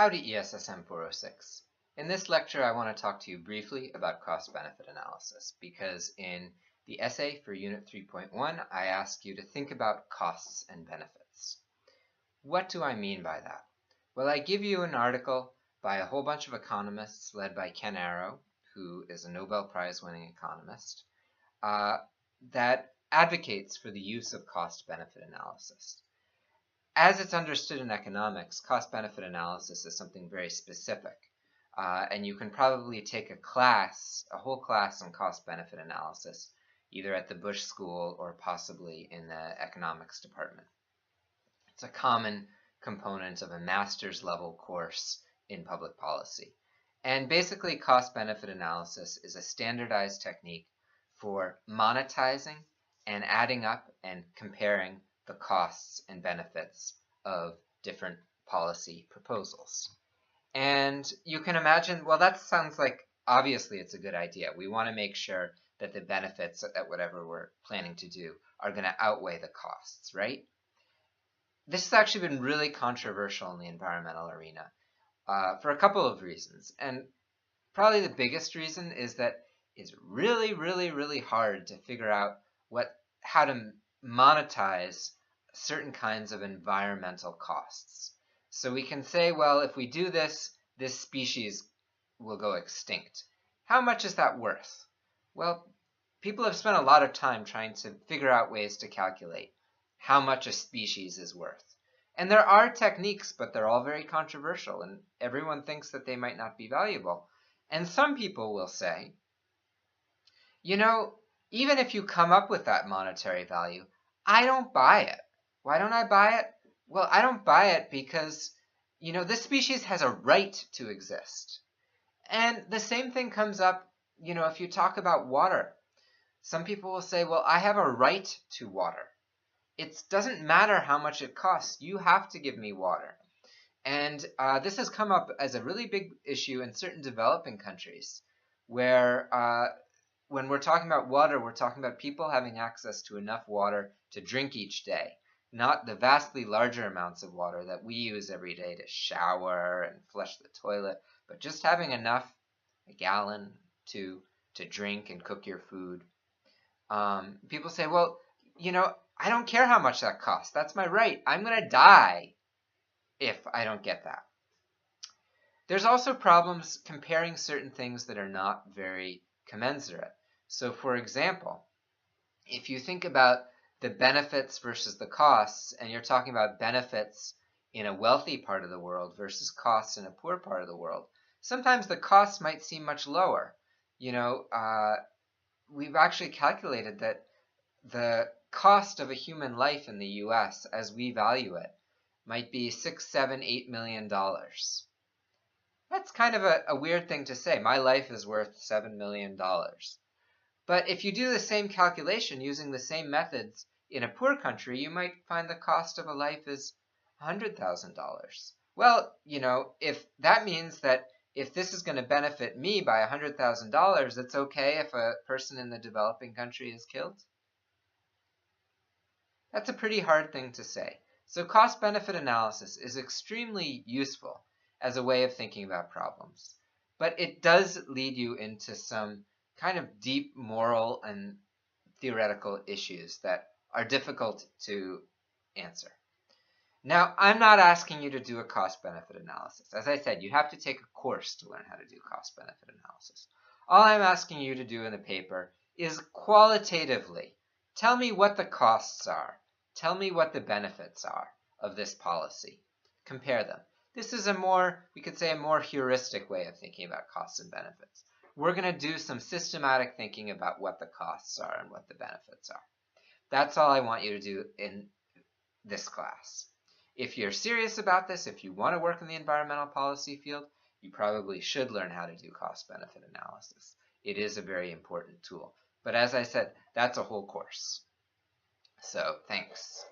Howdy ESSM 406. In this lecture I want to talk to you briefly about cost-benefit analysis because in the essay for Unit 3.1 I ask you to think about costs and benefits. What do I mean by that? Well, I give you an article by a whole bunch of economists led by Ken Arrow, who is a Nobel Prize-winning economist, that advocates for the use of cost-benefit analysis. As it's understood in economics, cost-benefit analysis is something very specific. And you can probably take a whole class on cost-benefit analysis, either at the Bush School or possibly in the economics department. It's a common component of a master's level course in public policy. And basically, cost-benefit analysis is a standardized technique for monetizing and adding up and comparing the costs and benefits of different policy proposals. And you can imagine, well, that sounds like obviously it's a good idea. We want to make sure that the benefits at whatever we're planning to do are going to outweigh the costs, right? This has actually been really controversial in the environmental arena for a couple of reasons. And probably the biggest reason is that it's really, really, really hard to figure out how to monetize certain kinds of environmental costs. So we can say, well, if we do this, this species will go extinct. How much is that worth? Well, people have spent a lot of time trying to figure out ways to calculate how much a species is worth. And there are techniques, but they're all very controversial, and everyone thinks that they might not be valuable. And some people will say, you know, even if you come up with that monetary value, I don't buy it. Why don't I buy it? Well, I don't buy it because, this species has a right to exist. And the same thing comes up, if you talk about water. Some people will say, well, I have a right to water. It doesn't matter how much it costs. You have to give me water. And this has come up as a really big issue in certain developing countries where when we're talking about water, we're talking about people having access to enough water to drink each day, not the vastly larger amounts of water that we use every day to shower and flush the toilet, but just having enough, a gallon, to drink and cook your food. People say, well, I don't care how much that costs. That's my right. I'm going to die if I don't get that. There's also problems comparing certain things that are not very commensurate. So, for example, if you think about the benefits versus the costs, and you're talking about benefits in a wealthy part of the world versus costs in a poor part of the world, sometimes the costs might seem much lower. We've actually calculated that the cost of a human life in the US, as we value it, might be $6, $7, $8 million. That's kind of a weird thing to say. My life is worth $7 million. But if you do the same calculation using the same methods in a poor country, you might find the cost of a life is $100,000. Well, if that means that if this is going to benefit me by $100,000, it's okay if a person in the developing country is killed? That's a pretty hard thing to say. So cost-benefit analysis is extremely useful as a way of thinking about problems. But it does lead you into some kind of deep moral and theoretical issues that are difficult to answer. Now, I'm not asking you to do a cost-benefit analysis. As I said, you have to take a course to learn how to do cost-benefit analysis. All I'm asking you to do in the paper is qualitatively tell me what the costs are. Tell me what the benefits are of this policy. Compare them. This is we could say a more heuristic way of thinking about costs and benefits. We're going to do some systematic thinking about what the costs are and what the benefits are. That's all I want you to do in this class. If you're serious about this, if you want to work in the environmental policy field, you probably should learn how to do cost-benefit analysis. It is a very important tool. But as I said, that's a whole course. So, thanks.